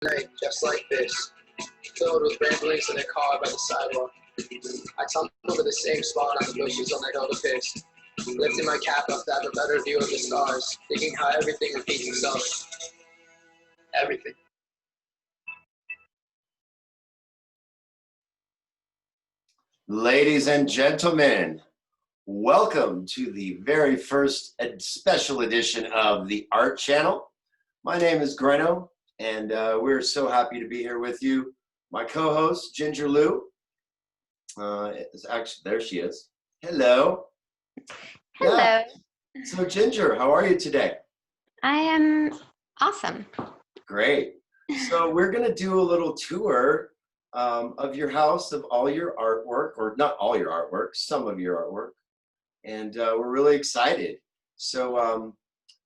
night, just like this, filled with ramblings in a car by the sidewalk. I tumbled to the same spot on the bushes on the hill to piss, lifting my cap up to have a better view of the stars, thinking how everything repeats itself. Everything. Ladies and gentlemen, welcome to the very first special edition of the Art Channel. My name is Greno, and we're so happy to be here with you. My co-host, Ginger Lou, is actually, there she is. Hello. Hello. Yeah. So Ginger, how are you today? I am awesome. Great. So we're going to do a little tour of your house, of all your artwork, or not all your artwork, some of your artwork. And we're really excited. So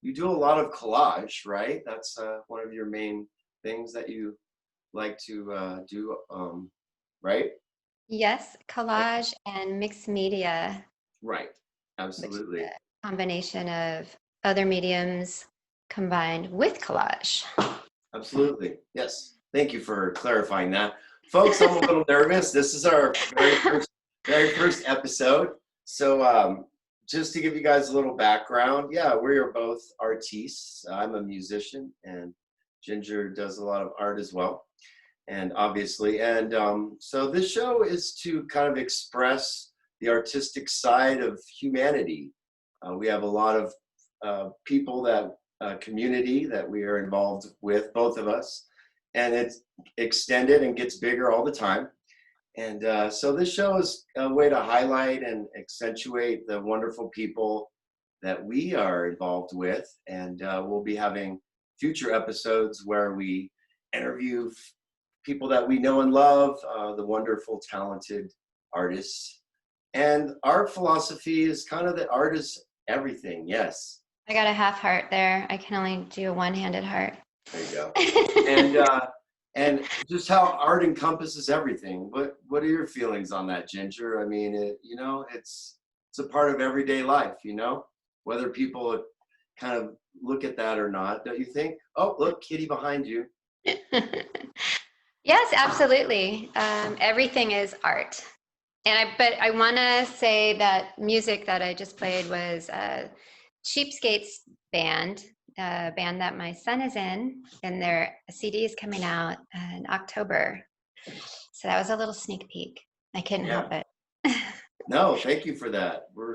you do a lot of collage, right? That's one of your main things that you like to do, right? Yes, collage and mixed media. Right, absolutely. Which is a combination of other mediums combined with collage. Absolutely, yes. Thank you for clarifying that. Folks, I'm a little nervous. This is our very first episode. So just to give you guys a little background, yeah, we are both artistes. I'm a musician, and Ginger does a lot of art as well, and obviously. And so this show is to kind of express the artistic side of humanity. We have a lot of people that community that we are involved with, both of us, and it's extended and gets bigger all the time. And so this show is a way to highlight and accentuate the wonderful people that we are involved with. And we'll be having future episodes where we interview people that we know and love, the wonderful, talented artists. And our philosophy is kind of that art is everything, yes. I got a half heart there. I can only do a one-handed heart. There you go. And just how art encompasses everything. What are your feelings on that, Ginger? I mean, it's a part of everyday life, whether people kind of look at that or not, don't you think? Oh, look, kitty behind you. Yes, absolutely. Everything is art. But I want to say that music that I just played was Cheapskate's band, a band that my son is in, and their CD is coming out in October. So that was a little sneak peek. I couldn't help it. No, thank you for that. We're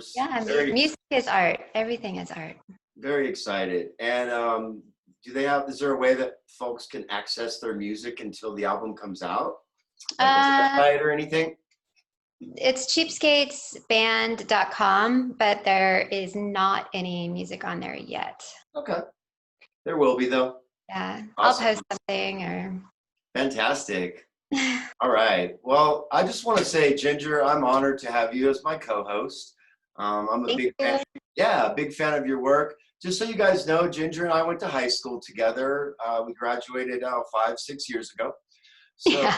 music is art. Everything is art. Very excited. And is there a way that folks can access their music until the album comes out? Like a website or anything? It's cheapskatesband.com, but there is not any music on there yet. Okay. There will be, though. Yeah. Awesome. I'll post something or... Fantastic. All right. Well, I just want to say, Ginger, I'm honored to have you as my co-host. I'm a big fan. Yeah, a big fan of your work. Just so you guys know, Ginger and I went to high school together. We graduated 5-6 years ago. So,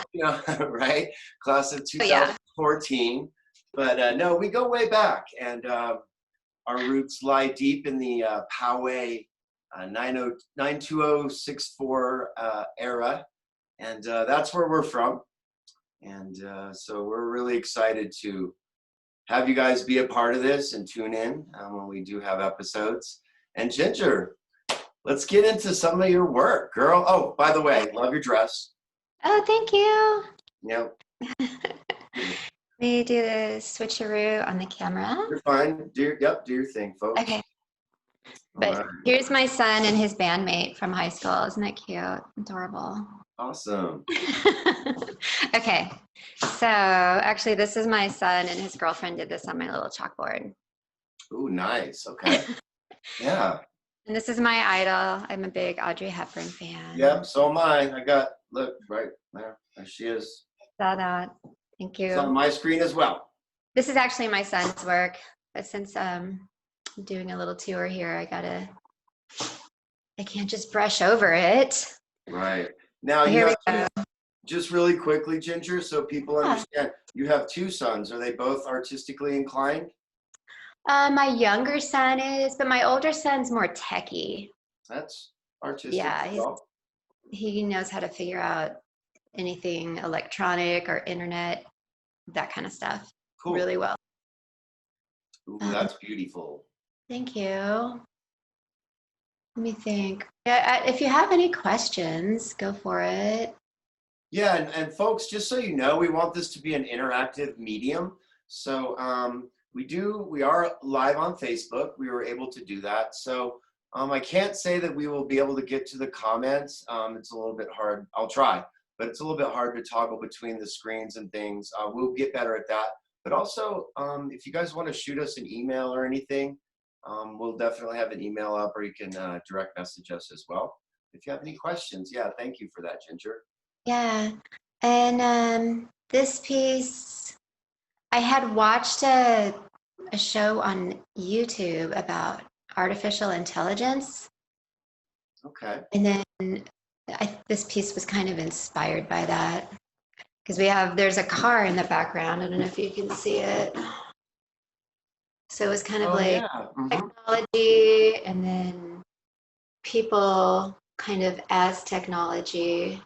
right? Class of 2014. But no, we go way back. And our roots lie deep in the Poway 92064 era. And that's where we're from. And so we're really excited to have you guys be a part of this and tune in when we do have episodes. And Ginger, let's get into some of your work, girl. Oh, by the way, love your dress. Oh, thank you. Yep. Let me do the switcheroo on the camera. You're fine. Do your thing, folks. Okay. But here's my son and his bandmate from high school. Isn't that cute? Adorable. Awesome. Okay. So actually, this is my son and his girlfriend did this on my little chalkboard. Ooh, nice. Okay. Yeah. And this is my idol. I'm a big Audrey Hepburn fan. Yep, so am I. Look, right there. There she is. Saw that. Thank you. It's on my screen as well. This is actually my son's work. But since I'm doing a little tour here, I can't just brush over it. Right. Now, just really quickly, Ginger, so people understand, you have two sons. Are they both artistically inclined? My younger son is, but my older son's more techie. That's artistic. Yeah, he knows how to figure out anything electronic or internet, that kind of stuff, Cool. really well. Ooh, that's beautiful. Thank you. Let me think. Yeah, if you have any questions, go for it. Yeah, and folks, just so you know, we want this to be an interactive medium. So we are live on Facebook. We were able to do that. So I can't say that we will be able to get to the comments. It's a little bit hard. I'll try, but it's a little bit hard to toggle between the screens and things. We'll get better at that. But also, if you guys want to shoot us an email or anything, we'll definitely have an email up, or you can direct message us as well. If you have any questions, yeah, thank you for that, Ginger. Yeah. And this piece, I had watched a show on YouTube about artificial intelligence. Okay. And then this piece was kind of inspired by that. Because there's a car in the background. I don't know if you can see it. So it was kind of like technology, and then people kind of as technology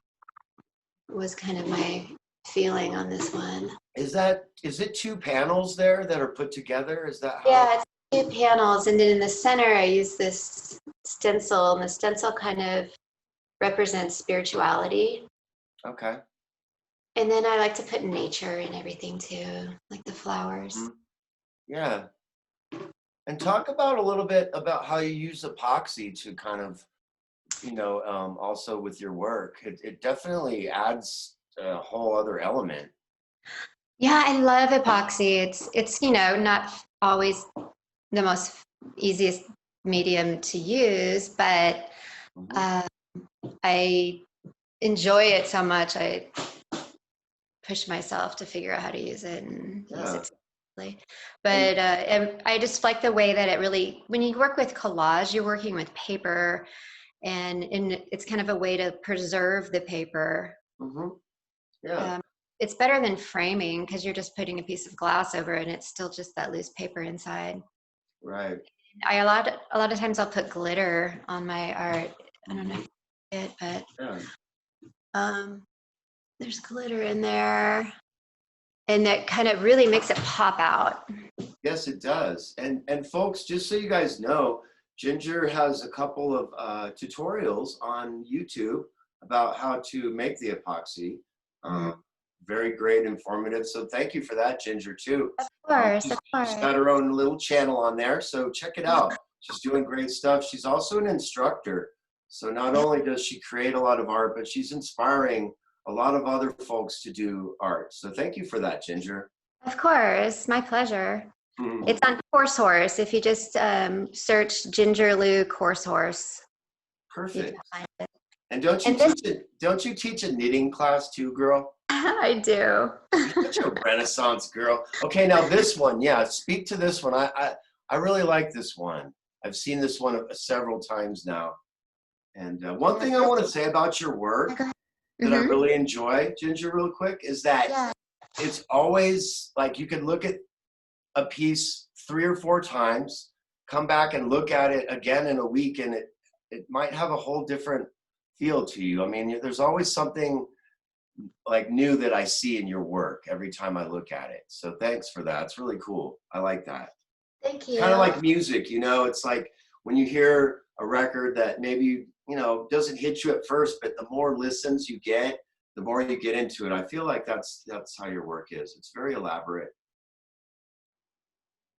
was kind of my feeling on this one. Is it two panels there that are put together? Is that how? Yeah, it's 2 panels, and then in the center I use this stencil, and the stencil kind of represents spirituality. Okay. And then I like to put nature and everything too, like the flowers. Yeah. And talk about a little bit about how you use epoxy to kind of, also with your work. It definitely adds a whole other element. Yeah, I love epoxy. It's not always the most easiest medium to use, but I enjoy it so much. I push myself to figure out how to use it and use it safely. But I just like the way that it really, when you work with collage, you're working with paper, and it's kind of a way to preserve the paper. Yeah. It's better than framing, because you're just putting a piece of glass over it and it's still just that loose paper inside. Right. A lot of times I'll put glitter on my art. I don't know if you see it, but there's glitter in there, and that kind of really makes it pop out. Yes, it does. And folks, just so you guys know, Ginger has a couple of tutorials on YouTube about how to make the epoxy. Very great, informative. So thank you for that, Ginger, too. Of course. She's got her own little channel on there, so check it out. She's doing great stuff. She's also an instructor. So not only does she create a lot of art, but she's inspiring a lot of other folks to do art. So thank you for that, Ginger. Of course, my pleasure. It's on Course Horse. If you just search Ginger Lou Course Horse. Perfect. And don't you teach a knitting class too, girl? I do. You're such a Renaissance girl. Okay, now this one, speak to this one. I really like this one. I've seen this one several times now. And one thing I want to say about your work that I really enjoy, Ginger, real quick, is that it's always like you can look at a piece 3 or 4 times, come back and look at it again in a week, and it might have a whole different feel to you. I mean, there's always something like new that I see in your work every time I look at it. So thanks for that. It's really cool. I like that. Thank you. Kind of like music, it's like when you hear a record that maybe, doesn't hit you at first, but the more listens you get, the more you get into it. I feel like that's how your work is. It's very elaborate.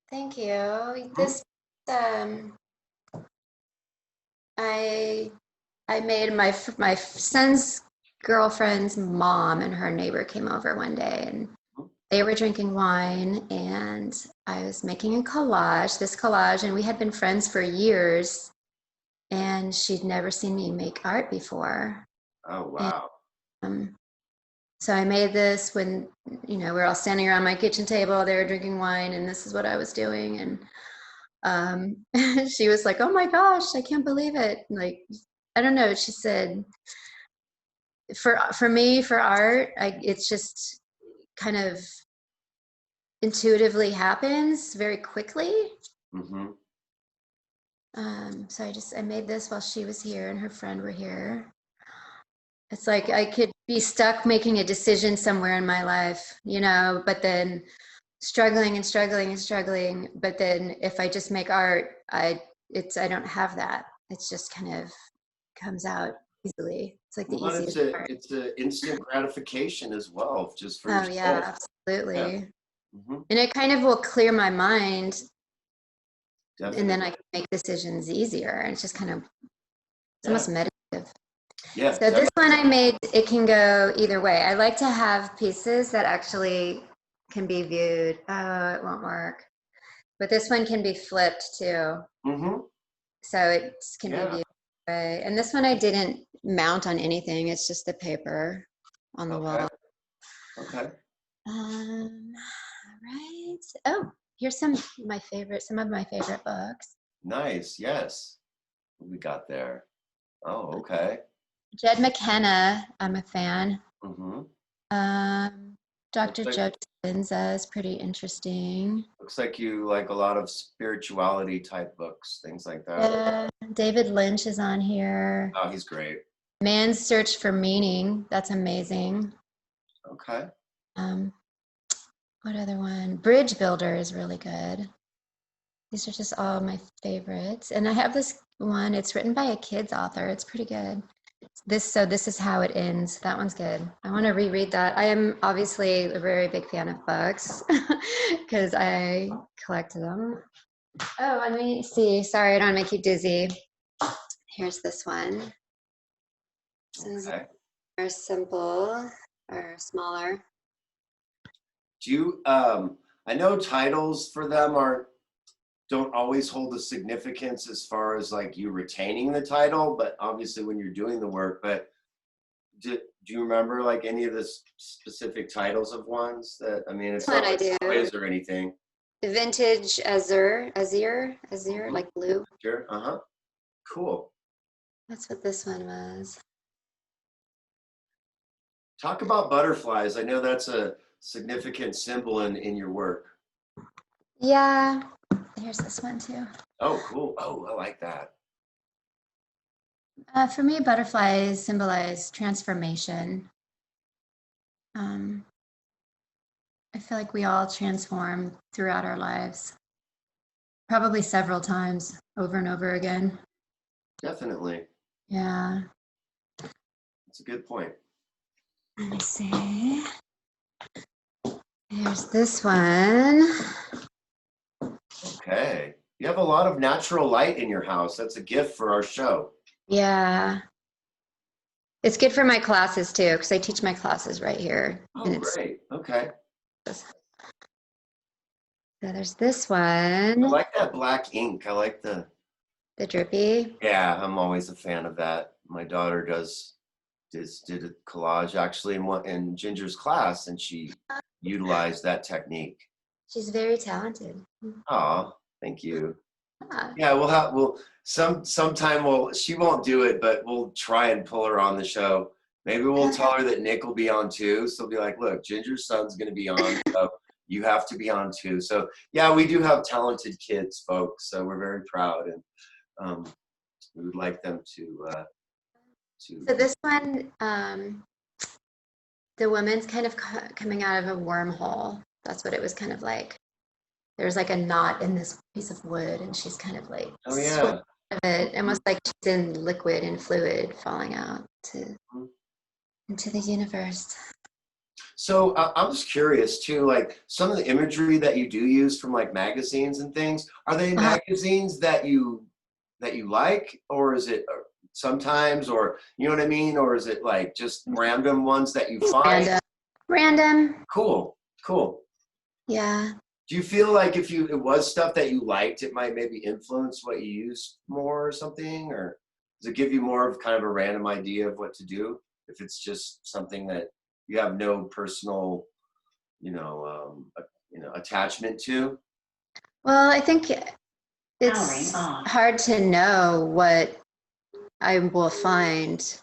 Thank you. This I made my son's girlfriend's mom and her neighbor came over one day, and they were drinking wine, and I was making this collage, and we had been friends for years, and she'd never seen me make art before. Oh, wow. And, so I made this when, we're all standing around my kitchen table, they were drinking wine, and this is what I was doing. And she was like, oh my gosh, I can't believe it. Like, I don't know. She said, for me, for art, it's just kind of intuitively happens very quickly. So I made this while she was here and her friend were here. It's like I could be stuck making a decision somewhere in my life, you know, but then struggling and struggling and struggling. But then if I just make art, I don't have that. It's just kind of comes out easily. It's like the Well, easiest part. it's a instant gratification as well, just for Oh yourself. yeah, absolutely. Yeah. Mm-hmm. And it kind of will clear my mind, Definitely. and then I can make decisions easier. And it's just kind of, it's almost meditative. Yeah. So this one I made, it can go either way. I like to have pieces that actually can be viewed. Oh, it won't work. But this one can be flipped too. Mm-hmm. So it can be viewed that way. And this one I didn't mount on anything. It's just the paper on the wall. Okay. All right. Oh, here's some of my favorite books. Nice. Yes. What we got there? Oh, okay. Jed McKenna, I'm a fan. Mm-hmm. Dr. Joe Dispenza is pretty interesting. Looks like you like a lot of spirituality type books, things like that. Yeah, David Lynch is on here. Oh, he's great. Man's Search for Meaning, that's amazing. Okay. What other one? Bridge Builder is really good. These are just all my favorites. And I have this one, it's written by a kid's author. It's pretty good. This is How It Ends. That one's good. I want to reread that. I am obviously a very big fan of books because I collect them. Oh, let me see. Sorry, I don't want to make you dizzy. Here's this one. This is more simple or smaller. Do you, I know titles for them don't always hold a significance as far as like you retaining the title, but obviously when you're doing the work, but do you remember like any of the specific titles of ones that, I mean, it's not like a quiz or anything. Vintage Azure, like blue. Sure. Cool. That's what this one was. Talk about butterflies. I know that's a significant symbol in your work. Yeah. Here's this one too. Oh, cool. Oh, I like that. For me, butterflies symbolize transformation. I feel like we all transform throughout our lives, probably several times over and over again. Definitely. Yeah. That's a good point. Let me see. Here's this one. Okay. You have a lot of natural light in your house. That's a gift for our show. Yeah. It's good for my classes too, because I teach my classes right here. Oh, great. Okay. So there's this one. I like that black ink. I like the drippy. Yeah, I'm always a fan of that. My daughter did a collage actually in Ginger's class, and she utilized that technique. She's very talented. Oh, thank you. Yeah, sometime she won't do it, but we'll try and pull her on the show. Maybe we'll tell her that Nick will be on too. So be like, look, Ginger's son's gonna be on, so you have to be on too. So yeah, we do have talented kids, folks. So we're very proud, and we would like them to. So this one, the woman's kind of coming out of a wormhole. That's what it was kind of like. There's like a knot in this piece of wood, and she's kind of like out of it, almost like she's in liquid and fluid falling out into the universe. So I'm just curious too, like some of the imagery that you do use from like magazines and things, are they magazines that you like, or is it sometimes, or you know what I mean, or is it like just random ones that you find? Random. Cool. Yeah. Do you feel like if it was stuff that you liked, it might maybe influence what you use more or something, or does it give you more of kind of a random idea of what to do if it's just something that you have no personal, attachment to? Well, I think it's hard to know what I will find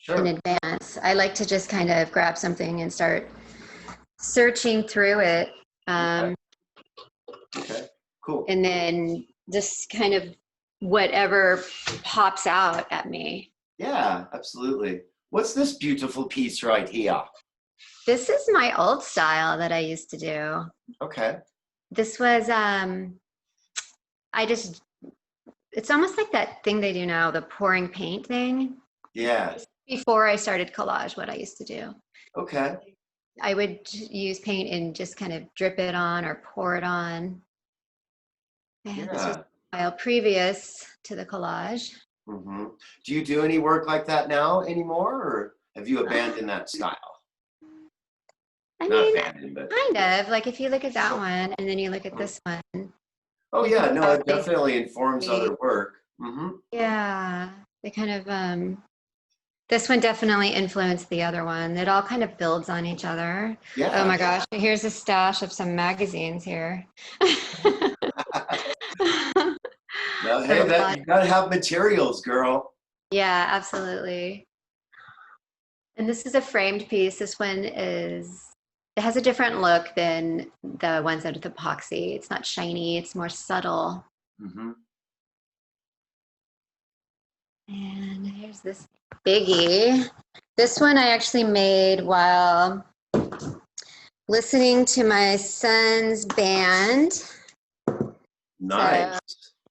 in advance. I like to just kind of grab something and start searching through it. Okay, cool. And then just kind of whatever pops out at me. Yeah, absolutely. What's this beautiful piece right here? This is my old style that I used to do. Okay. This was, it's almost like that thing they do now, the pouring paint thing. Yeah. Before I started collage, what I used to do. Okay. I would use paint and just kind of drip it on or pour it on. And this was Yeah. a while previous to the collage. Mm-hmm. Do you do any work like that now anymore, or have you abandoned that style? I Not mean, abandoned, but kind of. Like if you look at that one and then you look at this one. oh you yeah, can no, it probably definitely informs see- other work. Mm-hmm. Yeah, they kind of, this one definitely influenced the other one. It all kind of builds on each other. Yeah. Oh my gosh, here's a stash of some magazines here. No, hey, that you gotta have materials, girl. Yeah, absolutely. And this is a framed piece. This one is, it has a different look than the ones out of epoxy. It's not shiny, it's more subtle. Mm-hmm. And here's this biggie. This one I actually made while listening to my son's band. Nice.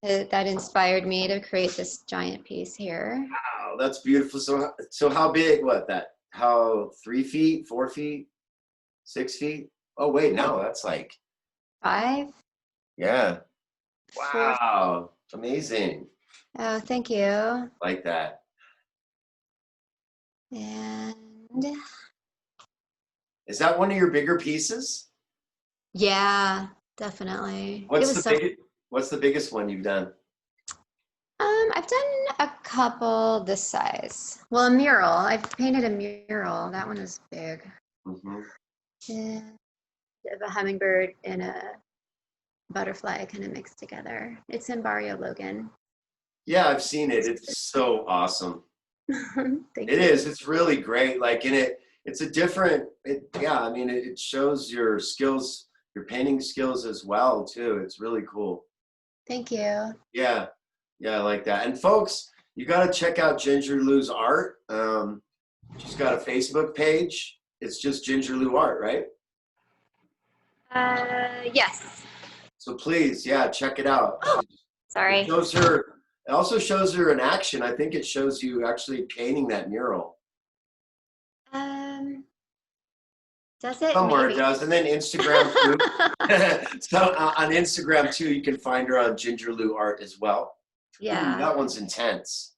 So that inspired me to create this giant piece here. Wow, that's beautiful. So how big? What that? How 3 feet, 4 feet, 6 feet? Oh wait, no, that's like 5? yeah. 4. Wow, amazing. Oh, thank you. Like that. And Is that one of your bigger pieces? yeah, definitely. It was so. What's the biggest one you've done? I've done a couple this size. Well, a mural. I've painted a mural. That one is big. Mm-hmm. And of a hummingbird and a butterfly kind of mixed together. It's in Barrio Logan. Yeah, I've seen it. It's so awesome. Thank It you. is. It's really great. Like it's a different. Yeah, I mean, it shows your skills, your painting skills as well too. It's really cool. Thank you. Yeah, yeah, I like that. And folks, you got to check out Ginger Lou's art. She's got a Facebook page. It's just Ginger Lou Art, right? Yes. So please, yeah, check it out. Oh, sorry. It shows her. It also shows her in action. I think it shows you actually painting that mural. Does it? Somewhere Maybe. it does. And then Instagram too. So on Instagram too, you can find her on Ginger Lou Art as well. Yeah. Ooh, that one's intense.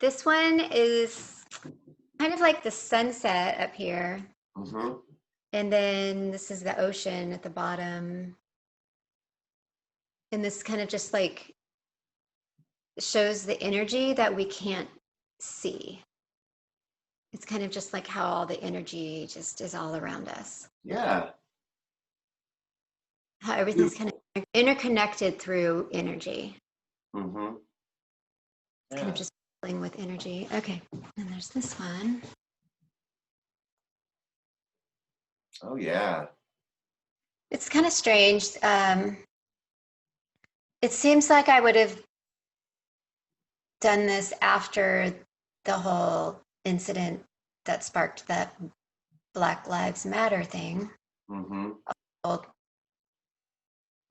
This one is kind of like the sunset up here. Mm-hmm. And then this is the ocean at the bottom. And this kind of just like shows the energy that we can't see. It's kind of just like how all the energy just is all around us. Yeah. How everything's kind of interconnected through energy. Mm-hmm. It's kind of just playing with energy. Okay, and there's this one. Oh yeah. It's kind of strange. It seems like I would have done this after the whole incident that sparked that Black Lives Matter thing. Mm-hmm. Well,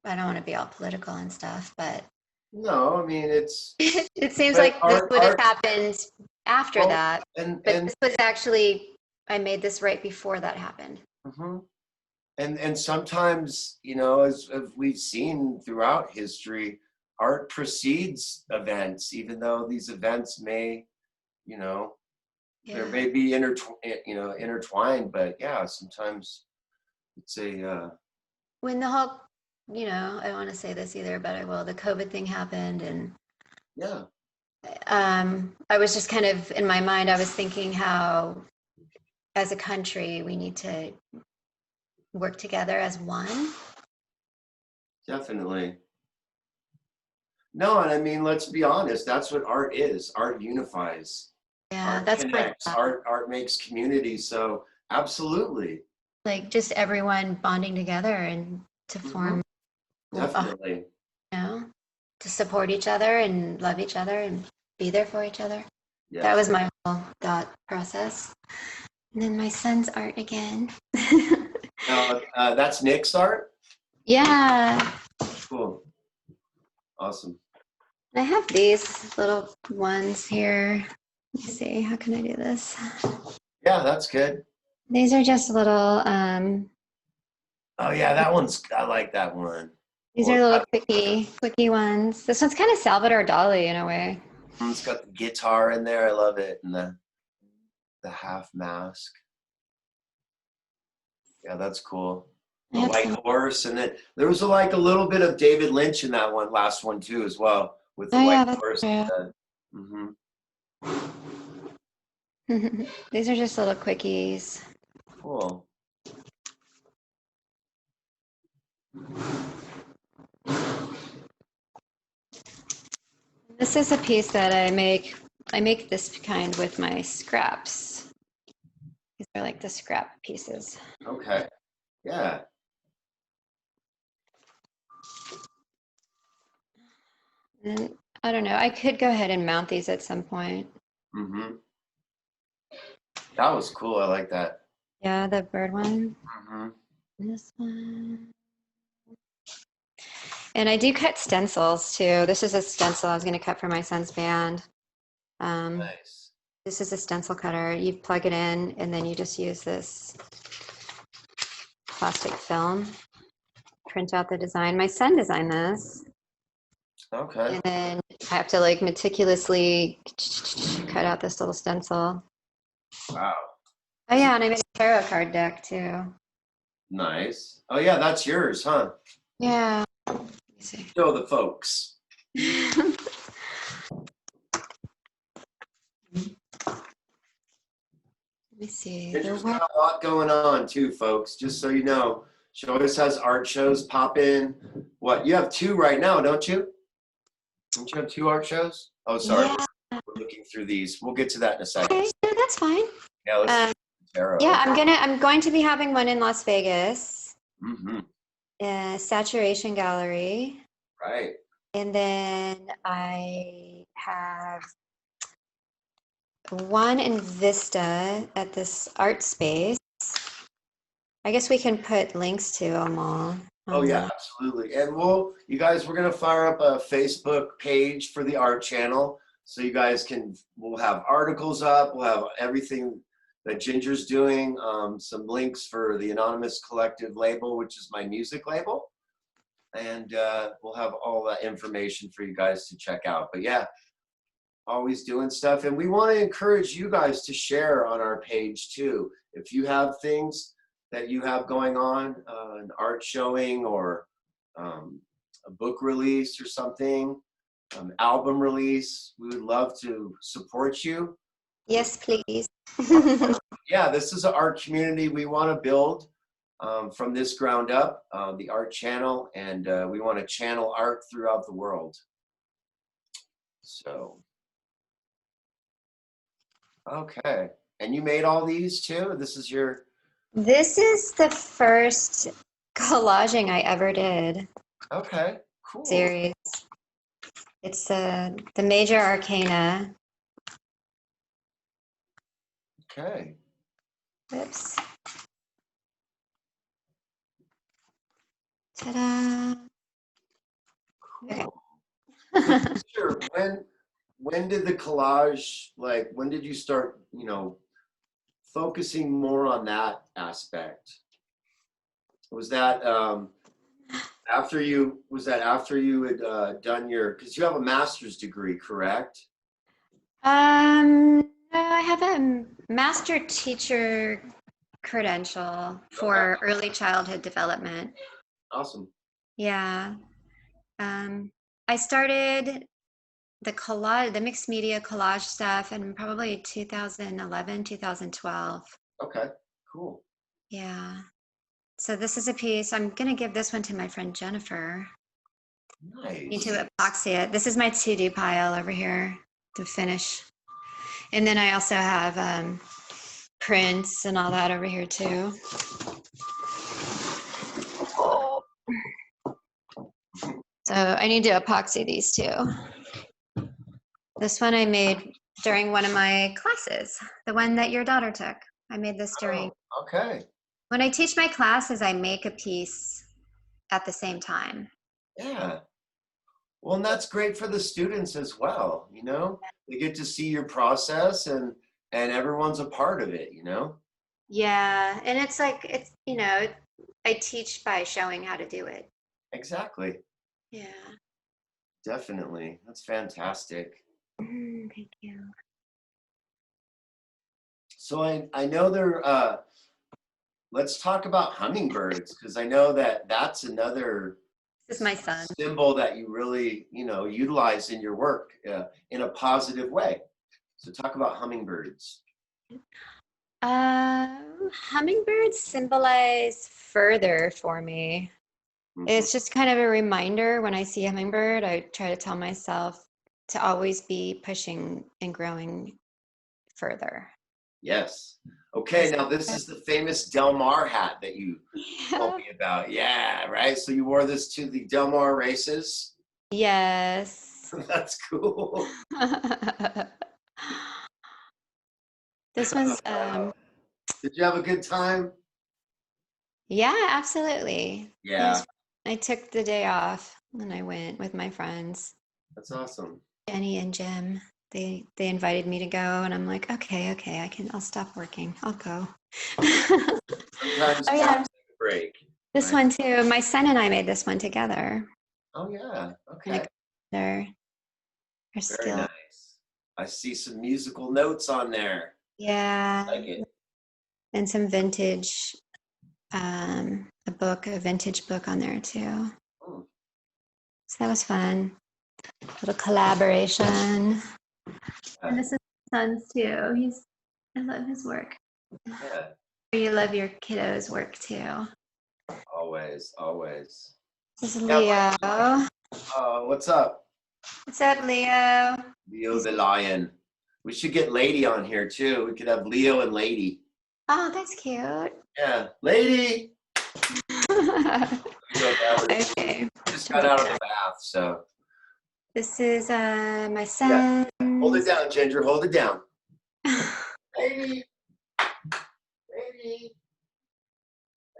I don't want to be all political and stuff, but No, I mean it's. it seems But like this art- would have art- happened after Well, that. And But this was actually, I made this right before that happened. mm-hmm. And sometimes, you know, as we've seen throughout history, art precedes events, even though these events may, you know, there may be intertwined, but yeah, sometimes it's a When the whole, I don't want to say this either, but I will. The COVID thing happened, and yeah. I was just kind of in my mind. I was thinking how, as a country, we need to work together as one. Definitely. No, and I mean, let's be honest. That's what art is. Art unifies. Yeah, Art that's connects. my Art makes community. So absolutely. like just everyone bonding together and to form, Definitely. to support each other and love each other and be there for each other. Yes. That was my whole thought process. And then my son's art again. Now, that's Nick's art? Yeah. Cool. Awesome. I have these little ones here. Let me see, how can I do this? Yeah, that's good. These are just little, Oh yeah, that one's, I like that one. these are little quickie ones. This one's kind of Salvador Dali in a way. It's got the guitar in there. I love it. And the half mask. Yeah, that's cool. The white horse. And then there was like a little bit of David Lynch in that one, last one too, as well, with the white horse. These are just little quickies. Cool. This is a piece that I make. I make this kind with my scraps. These are like the scrap pieces. Okay. Yeah. And I don't know. I could go ahead and mount these at some point. Mm-hmm. That was cool. I like that. Yeah, the bird one. Mm-hmm. This one. And I do cut stencils too. This is a stencil I was going to cut for my son's band. Nice. This is a stencil cutter. You plug it in, and then you just use this plastic film, print out the design. My son designed this. Okay. And then I have to like meticulously cut out this little stencil. Wow. Oh yeah, and I made a tarot card deck too. Nice. Oh yeah, that's yours, huh? Yeah. Let me see. Show the folks. Let me see. Ginger's got a lot going on too, folks. Just so you know, she always has art shows pop in. What, you have 2 right now, don't you? Don't you have 2 art shows? Oh, sorry. Yeah. We're looking through these. We'll get to that in a second. Okay, no, that's fine. Yeah, let's tarot. Yeah, I'm going to be having one in Las Vegas. Mm-hmm. Saturation Gallery. Right. And then I have one in Vista at this art space. I guess we can put links to them all. Oh yeah, absolutely. And you guys, we're gonna fire up a Facebook page for the art channel, so you guys we'll have articles up, we'll have everything that Ginger's doing, some links for the Anonymous Collective label, which is my music label, and we'll have all that information for you guys to check out. But yeah, always doing stuff, and we want to encourage you guys to share on our page too. If you have things that you have going on, an art showing or a book release or something, album release, we would love to support you. Yes, please. Yeah, this is an art community we want to build from this ground up, the art channel, and we want to channel art throughout the world. So, okay. And you made all these too? This is your... This is the first collaging I ever did. Okay, cool. Series. It's the Major Arcana. Okay. Oops. Ta-da. Okay. Sure. When did the collage, like, when did you start, focusing more on that aspect? Was that after you had done because you have a master's degree, correct? No, I have a master teacher credential for early childhood development. Awesome. Yeah. I started the mixed media collage stuff in probably 2011, 2012. Okay, cool. Yeah. So this is a piece. I'm going to give this one to my friend Jennifer. Nice. Need to epoxy it. This is my to-do pile over here to finish. And then I also have prints and all that over here too. So I need to epoxy these too. This one I made during one of my classes, the one that your daughter took. I made this during. Oh, okay. When I teach my classes, I make a piece at the same time. Yeah. Well, and that's great for the students as well, you know? They get to see your process and everyone's a part of it, you know? Yeah, and it's like I teach by showing how to do it. Exactly. Yeah. Definitely. That's fantastic. Thank you. So I know let's talk about hummingbirds, because I know that that's another This is my son. symbol that you really, utilize in your work in a positive way. So talk about hummingbirds. Hummingbirds symbolize further for me. Mhm. It's just kind of a reminder when I see a hummingbird, I try to tell myself to always be pushing and growing further. Yes. Okay, now this is the famous Del Mar hat that you told me about. Yeah, right? So you wore this to the Del Mar races? Yes. That's cool. This one's Did you have a good time? yeah, absolutely. It Yeah, was, I took the day off and I went with my friends, that's awesome. Jenny and Jim. They invited me to go and I'm like, okay, I'll stop working. I'll go. Sometimes Oh you yeah, have to take a break. this Right? one too. My son and I made this one together. Oh, yeah. Kind Okay. of their Very skill. nice. I see some musical notes on there. Yeah, Like it. and some vintage, a vintage book on there too. Hmm. So that was fun. Little collaboration. And this is son's too. I love his work. Yeah. You love your kiddos' work too. Always, always. This is Yeah, Leo. what's up? What's up, Leo? Leo the lion. We should get Lady on here too. We could have Leo and Lady. Oh, that's cute. Yeah, Lady. Okay. Just got out of the bath, so. This is my Yeah. son. Hold it down, Ginger. Hold it down. Lady. Lady.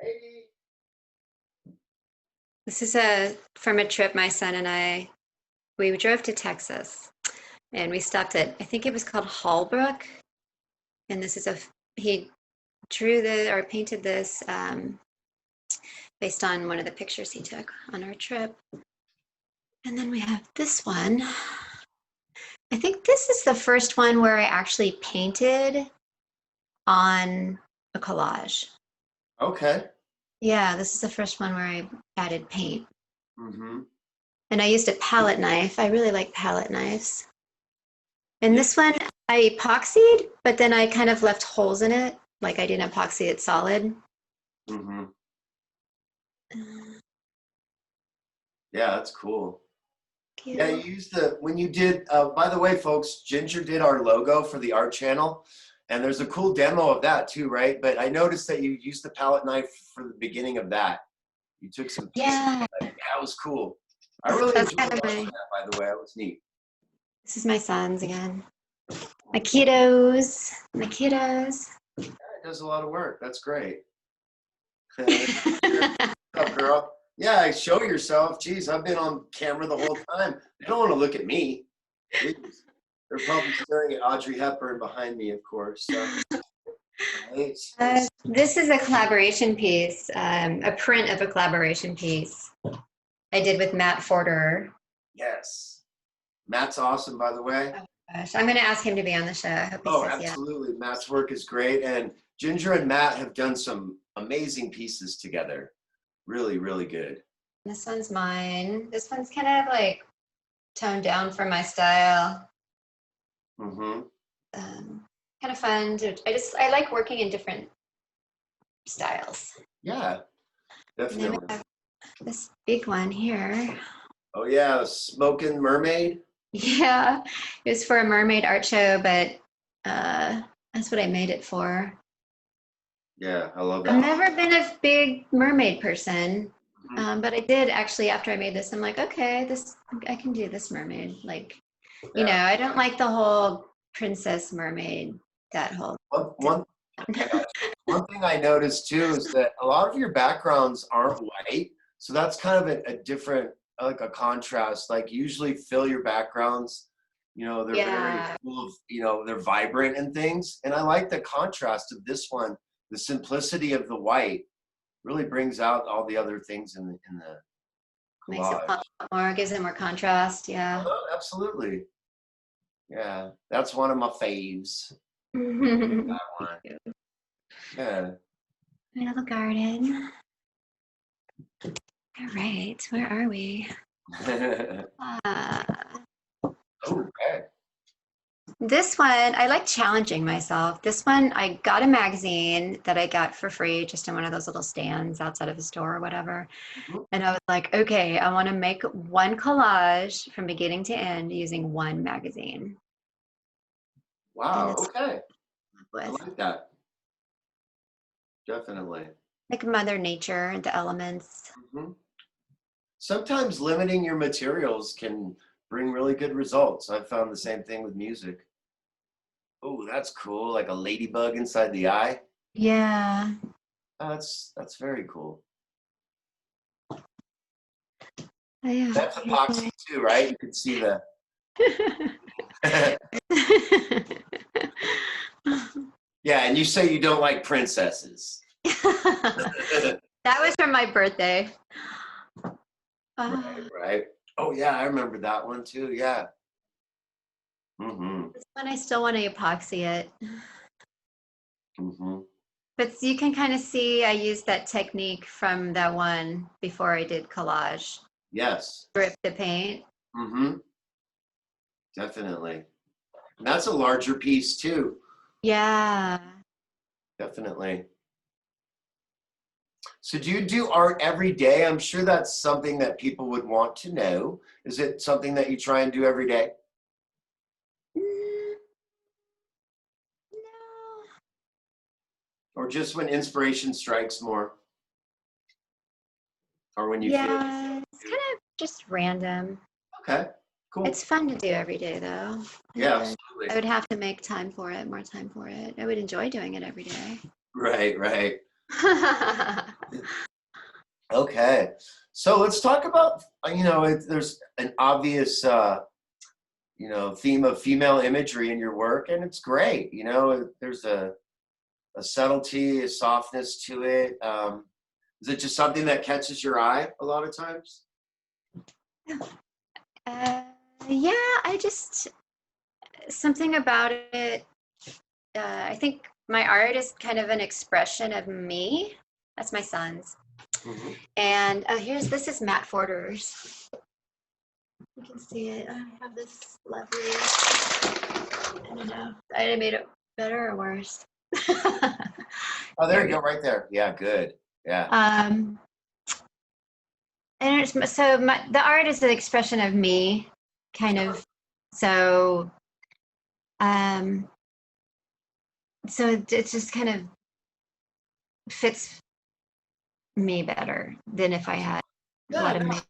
Lady. This is from a trip my son and we drove to Texas and we stopped at, I think it was called Hallbrook. And this is he drew or painted this based on one of the pictures he took on our trip. And then we have this one. I think this is the first one where I actually painted on a collage. Okay. Yeah, this is the first one where I added paint. Mm-hmm. And I used a palette knife. I really like palette knives. And this one I epoxied, but then I kind of left holes in it. Like I didn't epoxy it solid. Mm-hmm. Yeah, that's cool. Cute. Yeah, you used when you did, by the way, folks, Ginger did our logo for the art channel, and there's a cool demo of that too, right? But I noticed that you used the palette knife for the beginning of that. You took some pieces. Yeah. That was cool. I really That's enjoyed kind of watching that, by the way. That was neat. This is my son's again. My kiddos. My kiddos. Yeah, it does a lot of work. That's great. What's up, girl? Yeah, show yourself. Jeez, I've been on camera the whole time. They don't want to look at me. Jeez. They're probably staring at Audrey Hepburn behind me, of course. So. Right. This is a collaboration piece, a print of a collaboration piece I did with Matt Forder. Yes. Matt's awesome, by the way. Oh, gosh. I'm going to ask him to be on the show. I hope he says absolutely. Yeah. Matt's work is great. And Ginger and Matt have done some amazing pieces together. Really, really good. This one's mine. This one's kind of like toned down for my style. Mm-hmm. Kind of fun. I like working in different styles. Yeah, definitely. This big one here. Oh yeah, the Smoking Mermaid. Yeah, it was for a mermaid art show, but that's what I made it for. Yeah, I love that. I've never been a big mermaid person, but I did actually after I made this. I'm like, okay, I can do this mermaid. Like, I don't like the whole princess mermaid, that whole. One one thing I noticed too is that a lot of your backgrounds aren't white, so that's kind of a different, like a contrast. Like usually fill your backgrounds, you know, they're very full of, you know, they're vibrant and things. And I like the contrast of this one. The simplicity of the white really brings out all the other things in the Makes it collage. pop more, gives it more contrast. Yeah. Oh, absolutely. Yeah, that's one of my faves. My That one. Yeah. little garden. All right, where are we? Okay. This one, I like challenging myself. This one, I got a magazine that I got for free just in one of those little stands outside of the store or whatever. Mhm. And I was like, okay, I want to make one collage from beginning to end using one magazine. Wow, okay. I With like that. Definitely. like Mother Nature, the elements. hmm Sometimes limiting your materials can bring really good results. I've found the same thing with music. Oh, that's cool. Like a ladybug inside the eye. Yeah. Oh, that's very cool. Oh, yeah. That's epoxy too, right? You can see the. Yeah, and you say you don't like princesses. That was from my birthday. Right. Oh yeah, I remember that one too. Yeah. This one I still want to epoxy it. Mm-hmm. But you can kind of see I used that technique from that one before I did collage. Yes. Drip the paint. Mm-hmm. Definitely. And that's a larger piece too. Yeah. Definitely. So do you do art every day? I'm sure that's something that people would want to know. Is it something that you try and do every day? No. Or just when inspiration strikes more? Or when you feel Yeah, it's kind of just random. okay, cool. It's fun to do every day though. Yeah, I absolutely. would have to make time for it, more time for it. I would enjoy doing it every day. Right, right. Okay. So let's talk about, there's an obvious, theme of female imagery in your work, and it's great. There's a subtlety, a softness to it. Is it just something that catches your eye a lot of times? Yeah, something about it. I think my art is kind of an expression of me. That's my son's. Mm-hmm. And this is Matt Forder's. You can see it. I have this lovely, I don't know. I made it better or worse. Oh, there you go, right there. Yeah, good. Yeah. And the art is an expression of me, kind of. So, so it just kind of fits me better than if I had a lot of materials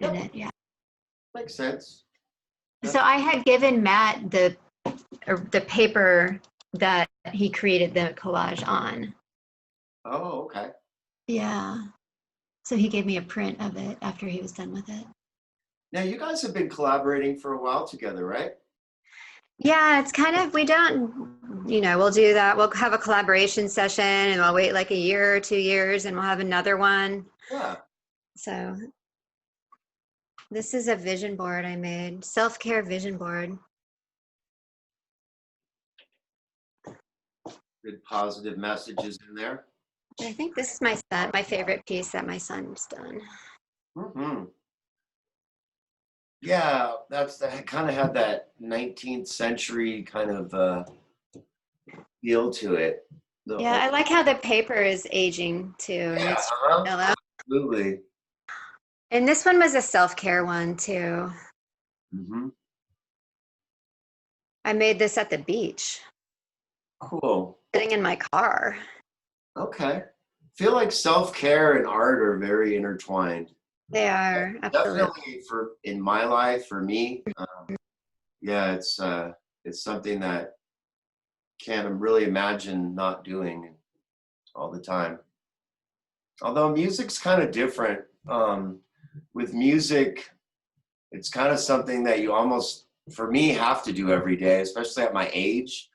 in it. Yeah. Makes sense. So I had given Matt the paper that he created the collage on. Oh, okay. Yeah. So he gave me a print of it after he was done with it. Now, you guys have been collaborating for a while together, right? Yeah, it's kind of, we'll do that. We'll have a collaboration session and we'll wait like a year or 2 years and we'll have another one. Yeah. So this is a vision board I made, self-care vision board. Good positive messages in there. I think this is my favorite piece that my son's done. Mm-hmm. Yeah, that kind of had that 19th century kind of feel to it. Yeah, I like how the paper is aging too. And Yeah, it's yellow. absolutely. And this one was a self-care one too. Mm-hmm. I made this at the beach. Cool. Sitting in my car. Okay. Feel like self-care and art are very intertwined. They are, absolutely. Definitely in my life, for me, yeah, it's it's something that can't really imagine not doing all the time. Although music's kind of different. With music, it's kind of something that you almost, for me, have to do every day, especially at my age,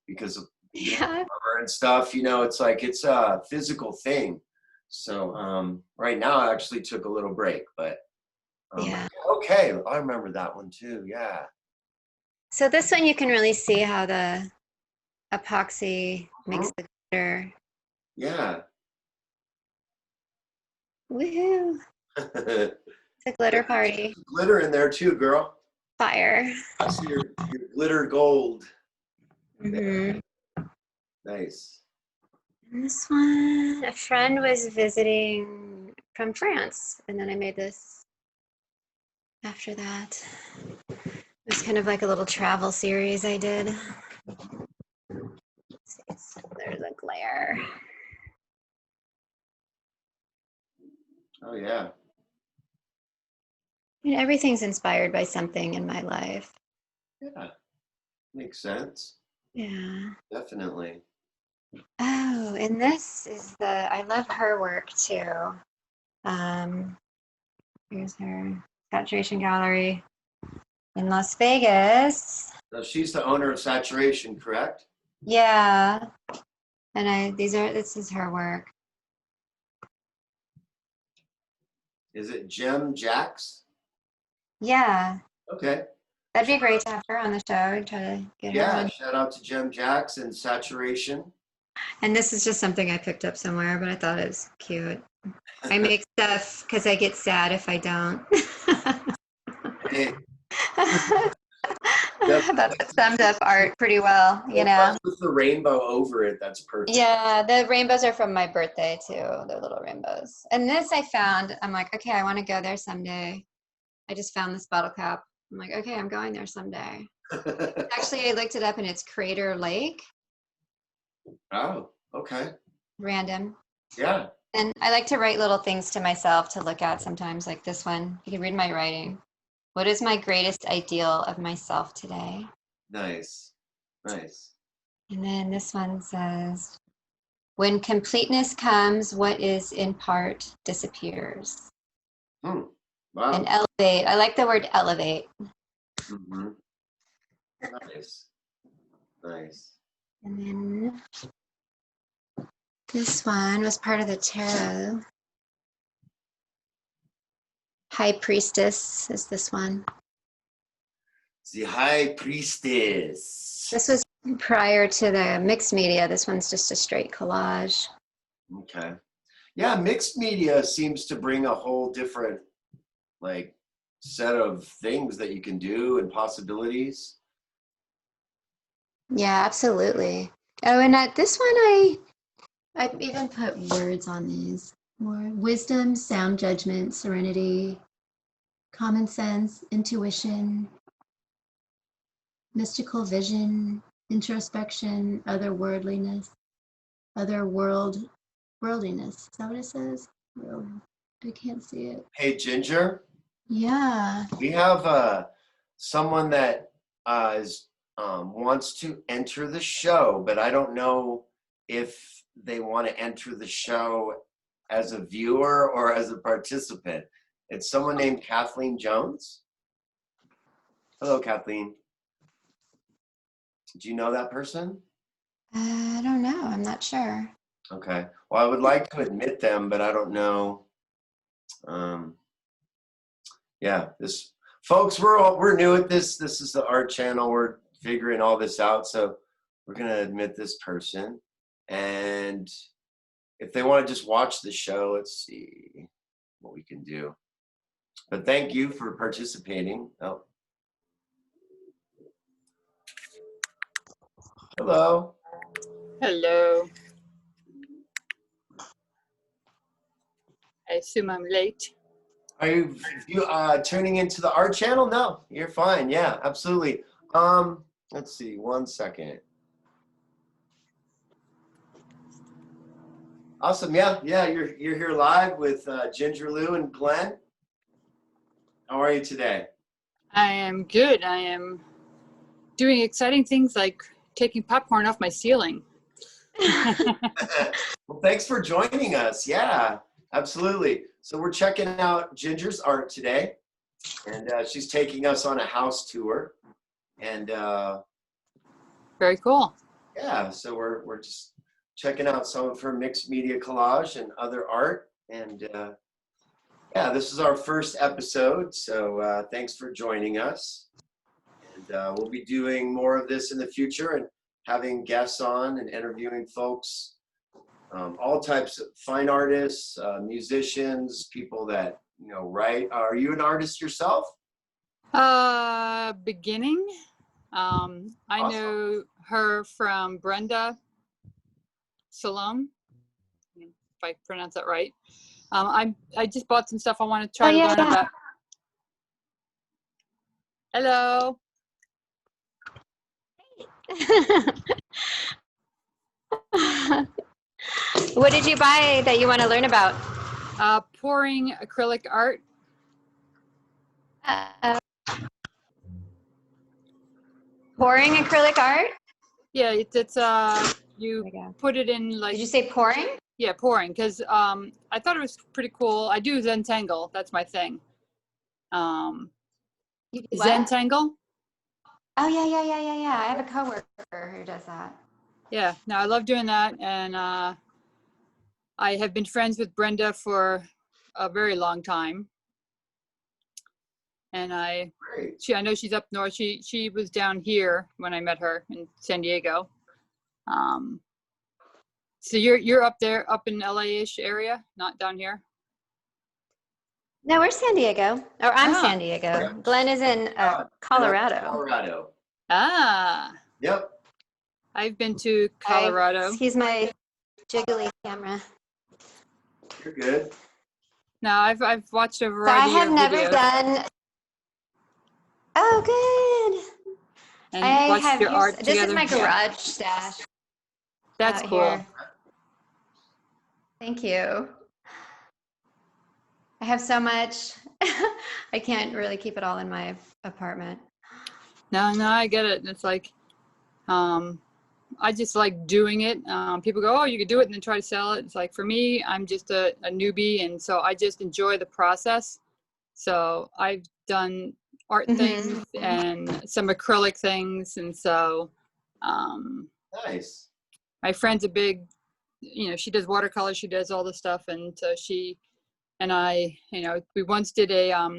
because of Yeah. and stuff. You know, it's like it's a physical thing. So right now, I actually took a little break, but Yeah. okay, I remember that one too. Yeah. So this one you can really see how the epoxy makes the glitter. Yeah. Woohoo! It's a glitter party. Glitter in there too, girl. Fire. I see your glitter gold. Mm-hmm. Nice. And this one, a friend was visiting from France, and then I made this after that. It was kind of like a little travel series I did. Let's see, so there's a glare. Oh yeah. I mean, everything's inspired by something in my life. Yeah. Makes sense. Yeah. Definitely. Oh, and this is I love her work too. Here's her saturation gallery in Las Vegas. So she's the owner of Saturation, correct? Yeah. And this is her work. Is it Gem Jacks? Yeah. Okay. That'd be great to have her on the show and try to get her Yeah, on. shout out to Gem Jacks and Saturation. And this is just something I picked up somewhere, but I thought it was cute. I make stuff because I get sad if I don't. Hey, That summed up art pretty well, you know. with the rainbow over it, that's perfect. Yeah, the rainbows are from my birthday too. They're little rainbows. And this I found, I'm like, okay, I want to go there someday. I just found this bottle cap. I'm like, okay, I'm going there someday. Actually, I looked it up and it's Crater Lake. Oh, okay. Random. Yeah. And I like to write little things to myself to look at sometimes, like this one. You can read my writing. What is my greatest ideal of myself today? Nice. Nice. And then this one says, when completeness comes, what is in part disappears. Wow. And elevate. I like the word elevate. Mm-hmm. Nice. Nice. And then this one was part of the tarot. High Priestess is this one. The High Priestess. This was prior to the mixed media. This one's just a straight collage. Okay. Yeah, mixed media seems to bring a whole different like set of things that you can do and possibilities. Yeah, absolutely. Oh, and this one I even put words on these. More wisdom, sound judgment, serenity, common sense, intuition, mystical vision, introspection, worldliness. Is that what it says? World. I can't see it. Hey, Ginger. Yeah. We have someone that wants to enter the show, but I don't know if they want to enter the show as a viewer or as a participant. It's someone named Kathleen Jones. Hello, Kathleen. Do you know that person? I don't know. I'm not sure. Okay. Well, I would like to admit them, but I don't know. Yeah, folks, we're new at this. This is the art channel. We're figuring all this out. So we're gonna admit this person. And if they want to just watch the show, let's see what we can do. But thank you for participating. Oh. Hello. Hello. I assume I'm late. Are you tuning into the art channel? No, you're fine. Yeah, absolutely. Let's see, 1 second. Awesome. Yeah, you're here live with Ginger Lou and 'How are you today? I am good. I am doing exciting things like taking popcorn off my ceiling. Well, thanks for joining us. Yeah, absolutely. So we're checking out Ginger's art today, and she's taking us on a house tour. And Very cool. yeah, so we're just checking out some of her mixed media collage and other art. And yeah, this is our first episode, so thanks for joining us. And we'll be doing more of this in the future and having guests on and interviewing folks, all types of fine artists, musicians, people that, you know, write. Are you an artist yourself? Beginning. I Awesome. know her from Brenda Salome, if I pronounce that right. I just bought some stuff I want to try to learn about. Hello. What did you buy that you want to learn about? Pouring acrylic art. Pouring acrylic art? Yeah, it's you put it in like. Did you say pouring? Yeah, pouring, because I thought it was pretty cool. I do Zentangle. That's my thing. You do what? Zentangle. Oh yeah. I have a coworker who does that. Yeah, no, I love doing that, and I have been friends with Brenda for a very long time. And I know she's up north. She was down here when I met her in San Diego. So you're up there, up in LA-ish area, not down here? No, we're San Diego. Or I'm Ah. San Diego. Glenn is in Colorado. Colorado. Ah. Yep. I've been to Colorado. Excuse my jiggly camera. You're good. No, I've watched a So I variety have of never videos. done. Oh, good. And I watched have your art this together. is my garage stash. That's out cool. here. Thank you. I have so much. I can't really keep it all in my apartment. No, I get it. It's like, I just like doing it. People go, oh, you could do it and then try to sell it. It's like, for me, I'm just a newbie. And so I just enjoy the process. So I've done art things and some acrylic things. And so, Nice. my friend's a big, she does watercolor. She does all the stuff. And so she and I, we once did a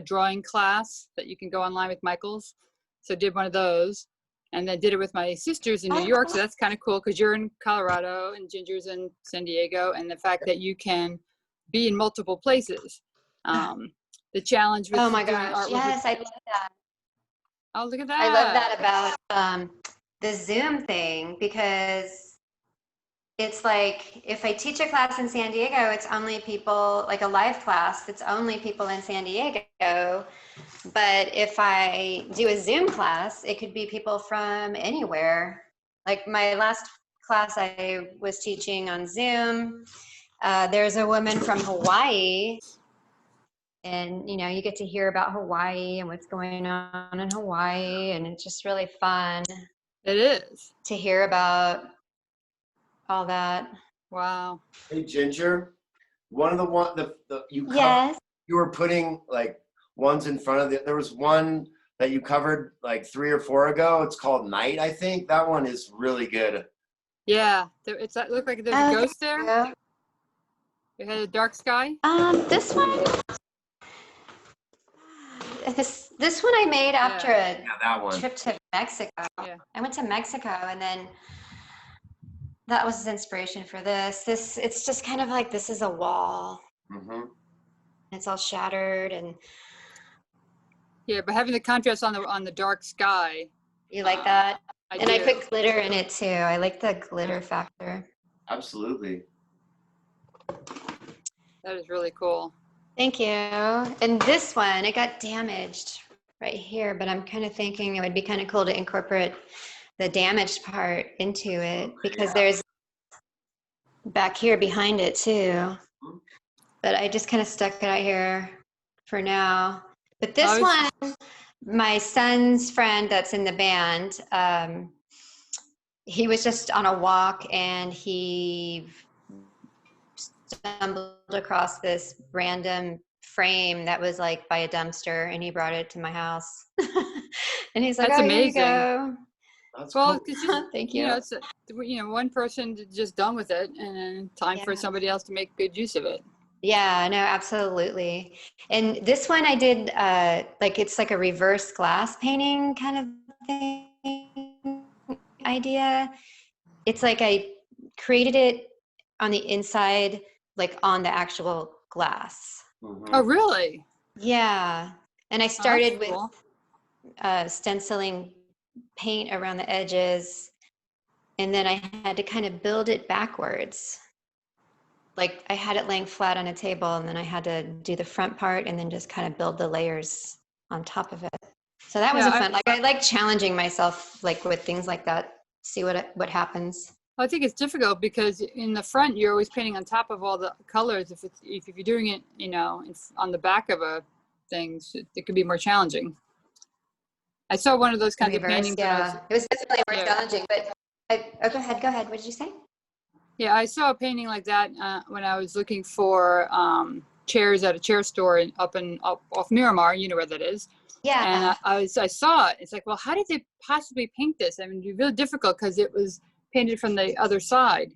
drawing class that you can go online with Michael's. So did one of those. And then did it with my sisters in New York. So that's kind of cool because you're in Colorado and Ginger's in San Diego. And the fact that you can be in multiple places. The challenge with oh my doing gosh, art. yes, I love that. Oh, look at that. I love that about the Zoom thing, because it's like if I teach a class in San Diego, it's only people, like a live class, it's only people in San Diego. But if I do a Zoom class, it could be people from anywhere. Like my last class I was teaching on Zoom, there's a woman from Hawaii, and you get to hear about Hawaii and what's going on in Hawaii, and it's just really fun. It is. To hear about all that. Wow. Hey, Ginger, one of you covered, Yes. you were putting like ones in front of there was one that you covered like 3 or 4 ago. It's called Night, I think. That one is really good. Yeah. It looked like there's a ghost there. Yeah. It had a dark sky. This one. This one I made after that one. trip to Mexico. Yeah. I went to Mexico, and then that was the inspiration for this. It's just kind of like, this is a wall. It's all shattered, and yeah, but having the contrast on the dark sky. You like that? I put glitter in it too. I like the glitter factor. Absolutely. That is really cool. Thank you. And this one, it got damaged right here, but I'm kind of thinking it would be kind of cool to incorporate the damaged part into it, because there's back here behind it too. But I just kind of stuck it out here for now. But this one, my son's friend that's in the band, he was just on a walk and he stumbled across this random frame that was like by a dumpster, and he brought it to my house. And he's like, That's "Oh, here you amazing. go." That's Well, cool. because Thank you you. know, it's one person just done with it, and then time for Yeah. somebody else to make good use of it. Yeah, no, absolutely. And this one I did, like it's like a reverse glass painting kind of thing idea. It's like I created it on the inside, like on the actual glass. Mhm. Oh, really? Yeah. And I Oh, that's started with cool. stenciling paint around the edges, and then I had to kind of build it backwards. Like I had it laying flat on a table, and then I had to do the front part and then just kind of build the layers on top of it. So that was Yeah, a fun, like I like challenging myself like with things like that, see what happens. I think it's difficult because in the front you're always painting on top of all the colors. If you're doing it, you know, on the back of a thing, it could be more challenging. I saw one of those kinds of Reverse, paintings when I was, yeah. It was definitely more yeah. challenging, but go ahead. What did you say? Yeah, I saw a painting like that when I was looking for chairs at a chair store off Miramar. You know where that is. Yeah. And I saw it. It's like, well, how did they possibly paint this? I mean, it'd be really difficult because it was painted from the other side.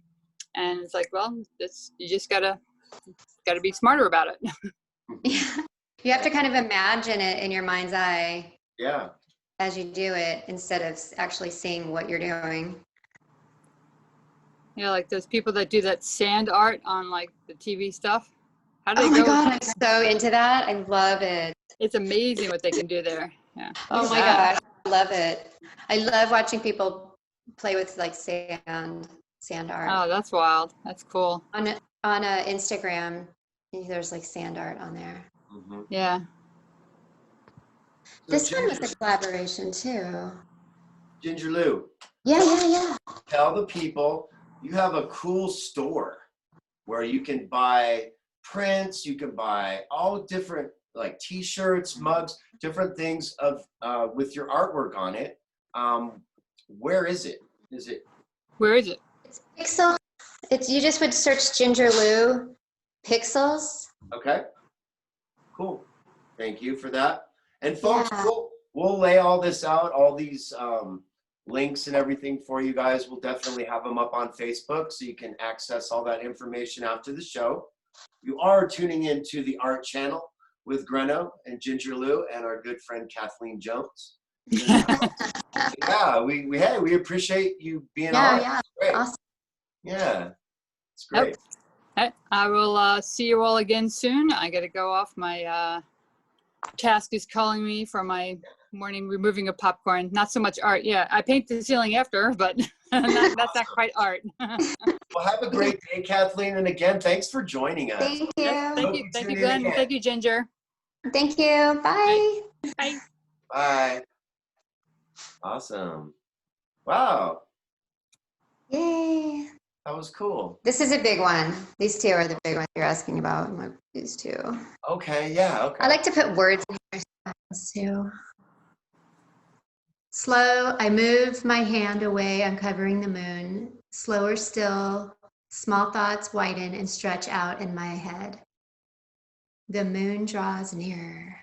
And it's like, well, you just gotta be smarter about it. Yeah. You have to kind of imagine it in your mind's eye Yeah. as you do it instead of actually seeing what you're doing. You know, like those people that do that sand art on like the TV stuff. How do Oh they my go? God, I'm so into that. I love it. It's amazing what they can do there. Yeah. Oh my gosh, I love it. I love watching people play with like sand art. Oh, that's wild. That's cool. On Instagram, there's like sand art on there. Mm-hmm. Yeah. So This one was a collaboration too. Ginger Lou, Yeah. tell the people you have a cool store where you can buy prints, you can buy all different like t-shirts, mugs, different things of with your artwork on it. Where is it? Where is it? It's Pixel. You just would search Ginger Lou Pixels. Okay, cool. Thank you for that. And folks, Yeah. we'll lay all this out, all these links and everything for you guys. We'll definitely have them up on Facebook so you can access all that information after the show. You are tuning into the Art Channel with Greno and Ginger Lou and our good friend Kathleen Jones. Yeah, we appreciate you being on. Yeah. Great. Awesome. Yeah, it's great. I will see you all again soon. I got to go off. My task is calling me for my morning removing of popcorn. Not so much art. Yeah, I paint the ceiling after, but that's not quite art. Well, have a great day, Kathleen. And again, thanks for joining us. Thank you. Thank you, Glenn. Thank you, Ginger. Thank you. Bye. Bye. Bye. Awesome. Wow, Yay. that was cool. This is a big one. These two are the big ones you're asking about. I'm like, these two. Okay, yeah, okay. I like to put words in here too. Slow, I move my hand away, uncovering the moon. Slower still, small thoughts widen and stretch out in my head. The moon draws nearer.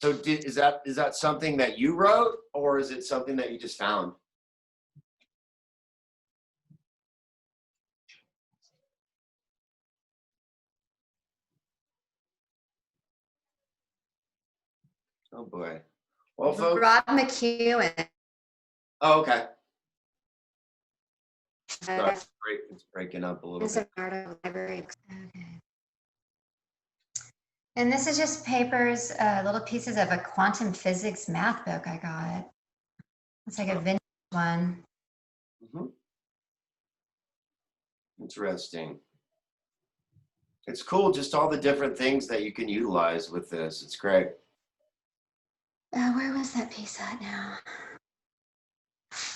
So is that something that you wrote, or is it something that you just found? Oh boy. Well, folks. Rob McEwen. Oh, okay. Sorry, it's breaking up a little bit. Okay. And this is just papers, little pieces of a quantum physics math book I got. It's like a vintage one. Mm-hmm. Interesting. It's cool, just all the different things that you can utilize with this. It's great. Where was that piece at now?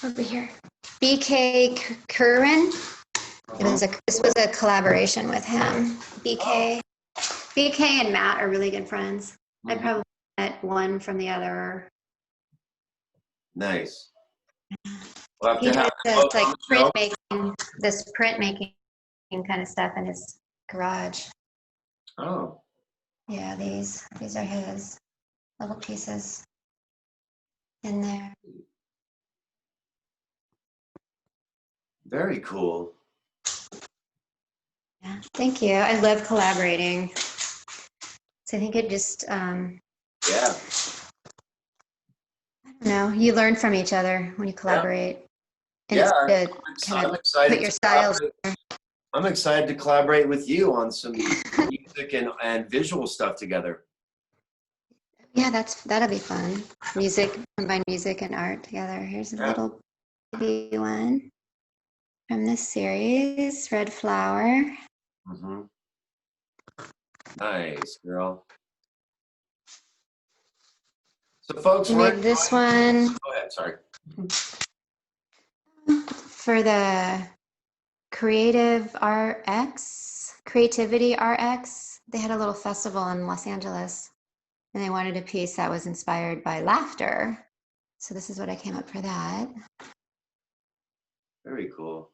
Over here. BK Curran. This was a collaboration with him. BK and Matt are really good friends. I probably met one from the other Nice. We'll have He to does have this both like on the show. print making kind of stuff in his garage. Oh, Yeah, these are his little pieces in there. very cool. Yeah, thank you. I love collaborating. So I think it just, Yeah. I don't know, you learn from each other when you collaborate. And Yeah, it's good to kind I'm of excited put your to styles. collaborate. I'm excited to collaborate with you on some music and visual stuff together. Yeah, that'll be fun. Combine music and art together. Here's a Yeah. little baby one from this series, Red Flower. Mm-hmm. Nice, girl. So, folks, I made this one Go ahead. Sorry. for the Creativity RX. They had a little festival in Los Angeles, and they wanted a piece that was inspired by laughter. So this is what I came up for that. Very cool.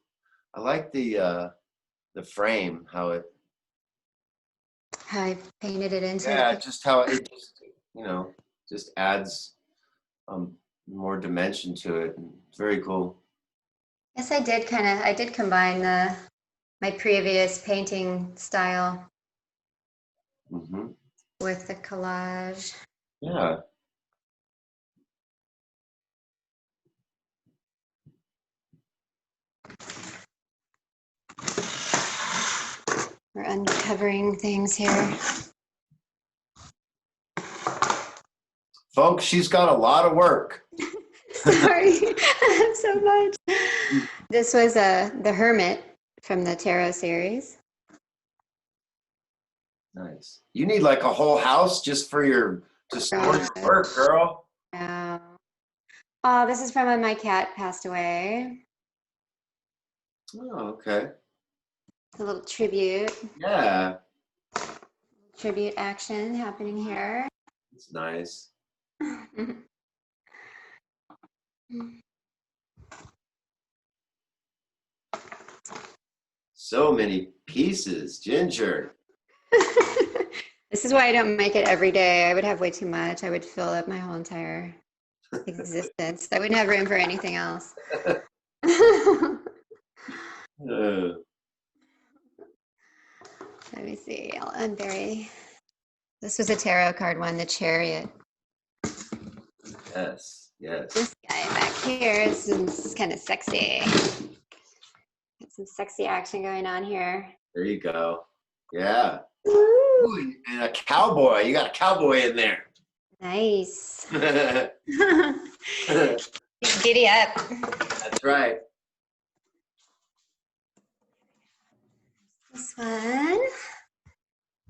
I like the frame, how it. How I painted it into Yeah, the just how it just just adds more dimension to it. It's very cool. Yes, I did combine my previous painting style Mm-hmm. with the collage. Yeah. We're uncovering things here. Folks, she's got a lot of work. Sorry so much. This was the Hermit from the Tarot series. Nice. You need like a whole house just for to store your work, girl. Yeah. Oh, this is from when my cat passed away. Oh, okay. A little tribute action happening here. It's nice. So many pieces, Ginger. This is why I don't make it every day. I would have way too much. I would fill up my whole entire existence. I wouldn't have room for anything else. Let me see. I'll unbury. This was a tarot card one, the Chariot. Yes, yes. This guy back here is kind of sexy. Got some sexy action going on here. There you go. Yeah. Ooh, and a cowboy. You got a cowboy in there. Nice. That's Giddy up. right. This one.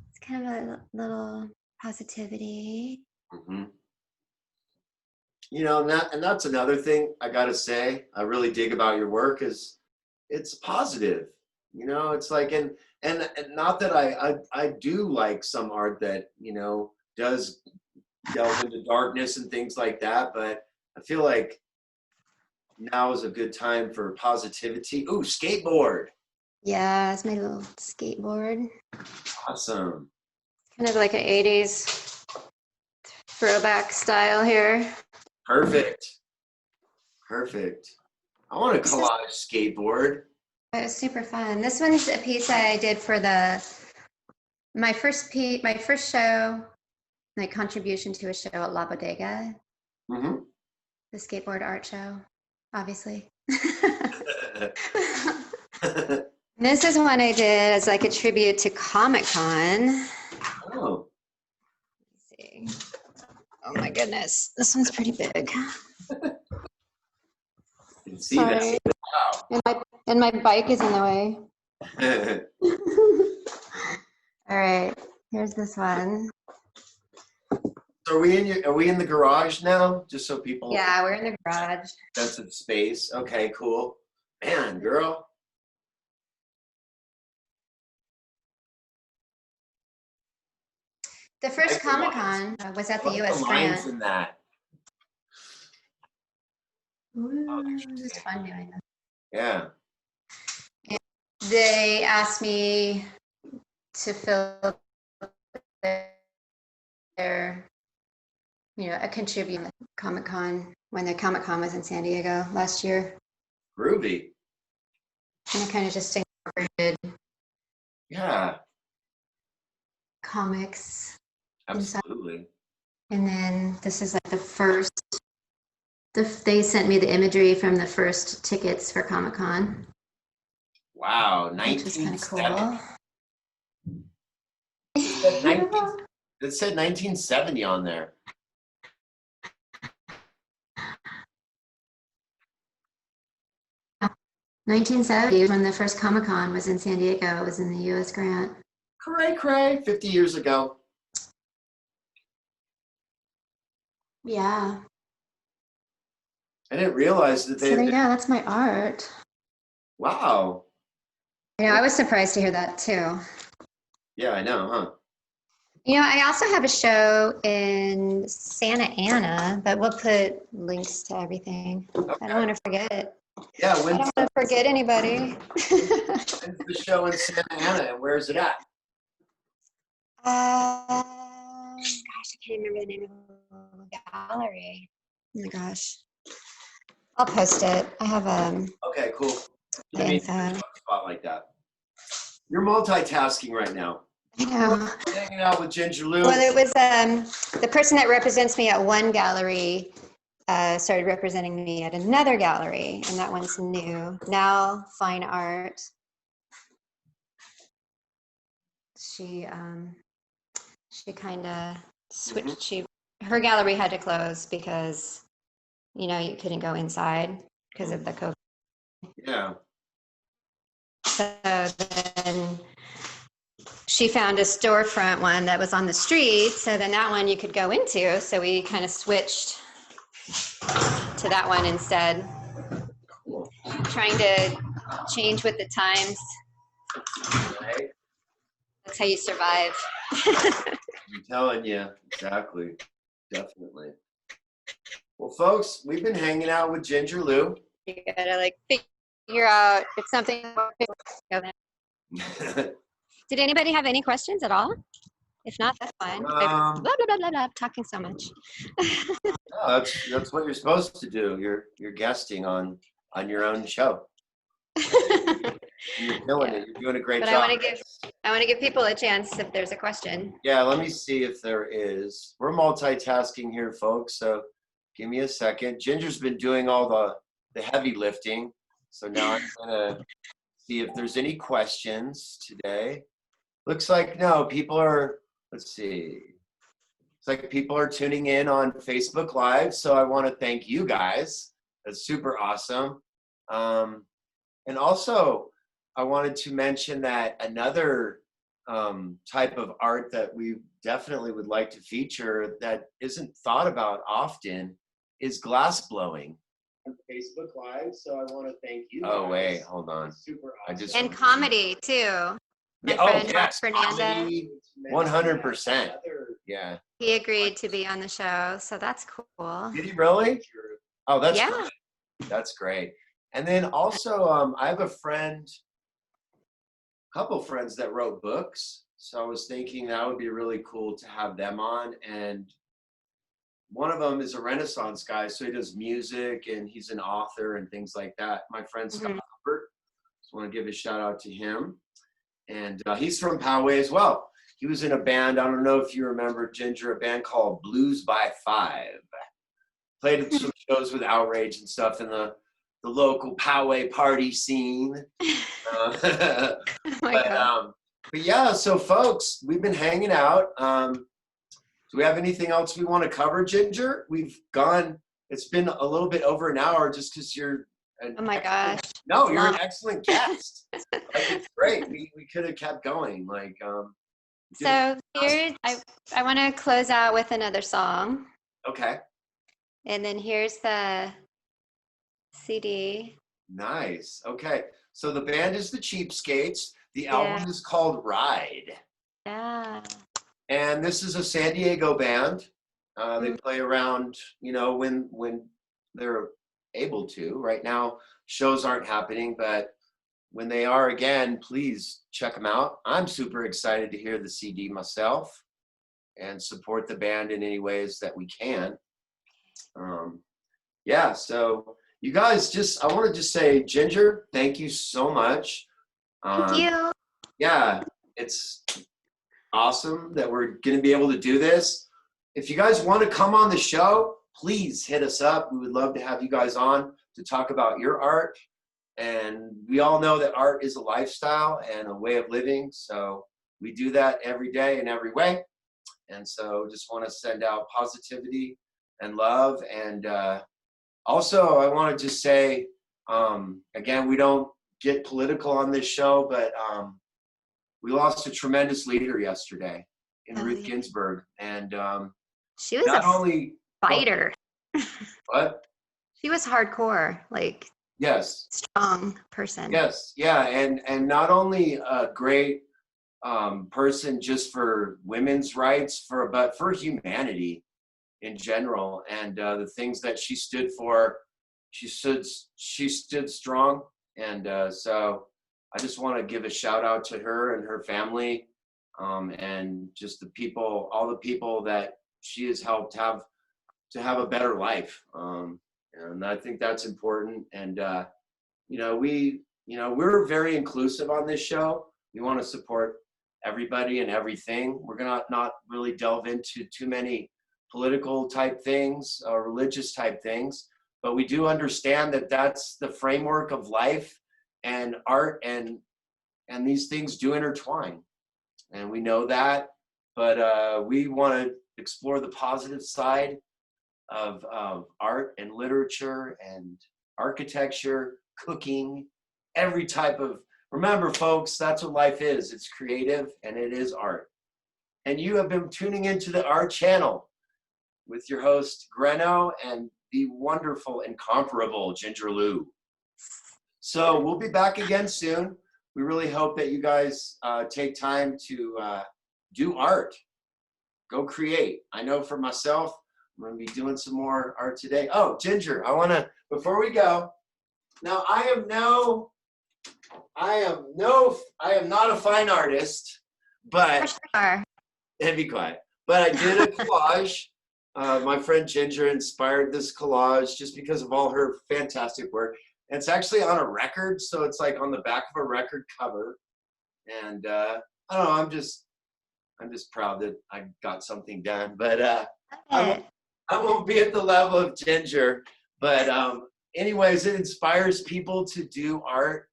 It's kind of a little positivity. Mm-hmm. And that's another thing I gotta say I really dig about your work is it's positive. It's like and not that I do like some art that does delve into darkness and things like that, but I feel like now is a good time for positivity. Ooh, skateboard. Yeah, it's my little skateboard. Awesome. Kind of like an 80s throwback style here. Perfect. I want a collage skateboard. It was super fun. This one's a piece I did for my first show, my contribution to a show at La Bodega, Mm-hmm. the skateboard art show, obviously. This is one I did as like a tribute to Comic-Con. Oh. Let's see. Oh my goodness, this one's pretty big. Can see Sorry. that. And my bike is in the way. Wow. All right, here's this one. So are we in the garage now? Just so people. Yeah, we're in the garage. Sense of space. Okay, cool. Man, girl. The first Comic-Con was at the U.S. lines Grant. in that. Ooh, it's fun doing that. Yeah. They asked me to fill their, a contribute Comic-Con when the Comic-Con was in San Diego last year. Groovy. And I kind of just incorporated Yeah. comics inside. Absolutely. And then this is like the first, they sent me the imagery from the first tickets for Comic-Con, Wow. which was kind of 1970. cool. It said 1970 on there. Yeah. 1970 when the first Comic-Con was in San Diego. It was in the U.S. Grant. Cray, 50 years ago. Yeah. I didn't realize that So there you go. That's my art. Wow. I was surprised to hear that too. Yeah, I know, huh? I also have a show in Santa Ana, but we'll put links to everything. Okay. I don't want to forget it. Yeah, I don't want to forget anybody. when's the show in Santa Ana, and where is it at? Gosh, I can't remember the name of the gallery. Oh my gosh. I'll post it. I have Okay, cool. the I mean, info. a spot like that. You're multitasking right now. I know. Hanging out with Ginger Lou. Well, it was the person that represents me at one gallery started representing me at another gallery, and that one's new. Now, Fine Art. She kind of switched. Her gallery had to close because you couldn't go inside because of the COVID. Yeah. So then she found a storefront one that was on the street. So then that one you could go into. So we kind of switched to that one instead. Cool. Trying to change with the times. Right. That's how you survive. I'm telling you, exactly. Definitely. Well, folks, we've been hanging out with Ginger Lou. You gotta figure out if something. Did anybody have any questions at all? If not, that's fine. Blah, blah, blah, blah, blah, talking so much. No, that's what you're supposed to do. You're guesting on your own show. You're killing it. You're doing a great but job. I want to give people a chance if there's a question. Yeah, let me see if there is. We're multitasking here, folks. So give me a second. Ginger's been doing all the heavy lifting. So now I'm gonna see if there's any questions today. Looks like no, people are. Let's see. It's like people are tuning in on Facebook Live. So I want to thank you guys. That's super awesome. And also, I wanted to mention that another type of art that we definitely would like to feature that isn't thought about often is glass blowing. On Facebook Live, so I want to thank you. Oh, wait, hold on. Super awesome. And comedy, too. My friend Mark Fernandez. 100%. Yeah. He agreed to be on the show, so that's cool. Did he really? Oh, that's Yeah. great. That's great. And then also, I have a couple friends that wrote books. So I was thinking that would be really cool to have them on. And one of them is a Renaissance guy. So he does music and he's an author and things like that. My friend Scott Hubbard. Just want to give a shout out to him. And he's from Poway as well. He was in a band. I don't know if you remember, Ginger, a band called Blues by Five. Played at some shows with Outrage and stuff in the local Poway party scene. Oh my God. But yeah, so folks, we've been hanging out. Do we have anything else we want to cover, Ginger? It's been a little bit over an hour just because you're Oh my gosh. No, you're an excellent guest. It's great. We could have kept going. So here's, I want to close out with another song. Okay. And then here's the CD. Nice. Okay. So the band is the Cheapskates. The album is called Ride. Yeah. And this is a San Diego band. They play around, when they're able to. Right now, shows aren't happening, but when they are again, please check them out. I'm super excited to hear the CD myself and support the band in any ways that we can. Yeah, so you guys, I want to just say, Ginger, thank you so much. Thank you. Yeah, it's awesome that we're going to be able to do this. If you guys want to come on the show, please hit us up. We would love to have you guys on to talk about your art. And we all know that art is a lifestyle and a way of living. So we do that every day in every way. And so just want to send out positivity and love. And also, I want to just say, again, we don't get political on this show, but we lost a tremendous leader yesterday in Ruth Ginsburg. And she was not a only fighter. What? She was hardcore, like yes, strong person. Yes, yeah, and not only a great person just for women's rights, but for humanity in general, and the things that she stood for. She stood strong, and so I just want to give a shout out to her and her family, and just the people, all the people that she has helped have a better life, and I think that's important. And we're very inclusive on this show. We want to support everybody and everything. We're gonna not really delve into too many political type things or religious type things, but we do understand that that's the framework of life, and art and these things do intertwine, and we know that. But we want to explore the positive side of art and literature and architecture, cooking, every type of, remember folks, that's what life is. It's creative and it is art. And you have been tuning into the Art Channel with your host Greno and the wonderful, incomparable Ginger Lou. So we'll be back again soon. We really hope that you guys take time to do art. Go create. I know for myself, I'm going to be doing some more art today. Oh, Ginger, before we go, now I am not a fine artist, but and be quiet. But I did a collage. My friend Ginger inspired this collage just because of all her fantastic work. And it's actually on a record, so it's like on the back of a record cover. And I don't know, I'm just proud that I got something done. But I won't be at the level of Ginger. But anyways, it inspires people to do art.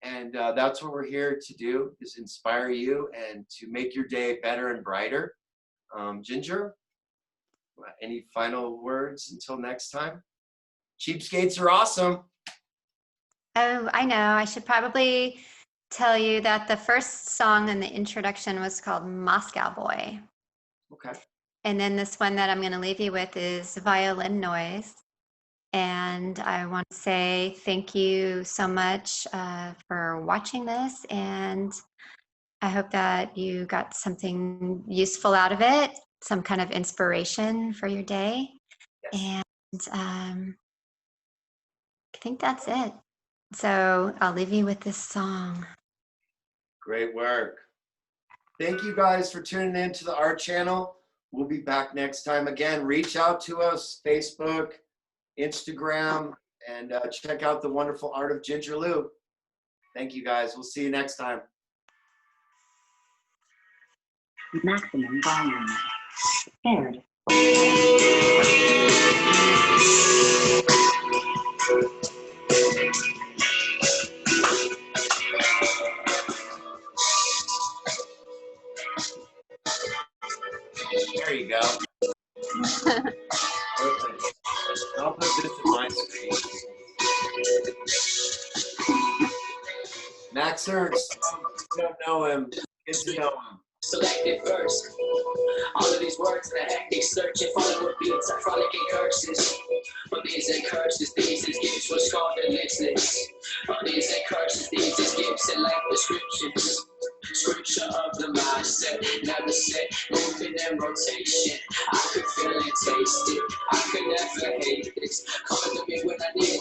And that's what we're here to do, is inspire you and to make your day better and brighter. Ginger, any final words until next time? Cheapskates are awesome. Oh, I know. I should probably tell you that the first song in the introduction was called Moscow Boy. Okay. And then this one that I'm going to leave you with is Violin Noise. And I want to say thank you so much for watching this. And I hope that you got something useful out of it, some kind of inspiration for your day. Yes. And I think that's it. So I'll leave you with this song. Great work. Thank you guys for tuning in to the Art Channel. We'll be back next time. Again, reach out to us, Facebook, Instagram, and check out the wonderful art of Ginger Lou. Thank you guys. We'll see you next time. Maximum volume. Paired. There you go. Perfect. I'll put this in my screen. Max Ernst, if you don't know him, get to know him. Selected verse. All of these words in a hectic search and follow with beats are frolicking curses. But these ain't curses, these is gifts for scarred and listless. But these ain't curses, these is gifts and life descriptions. Scripture of the mindset, never set, moving in rotation. I could feel and taste it, I could never hate this. Coming to me when I need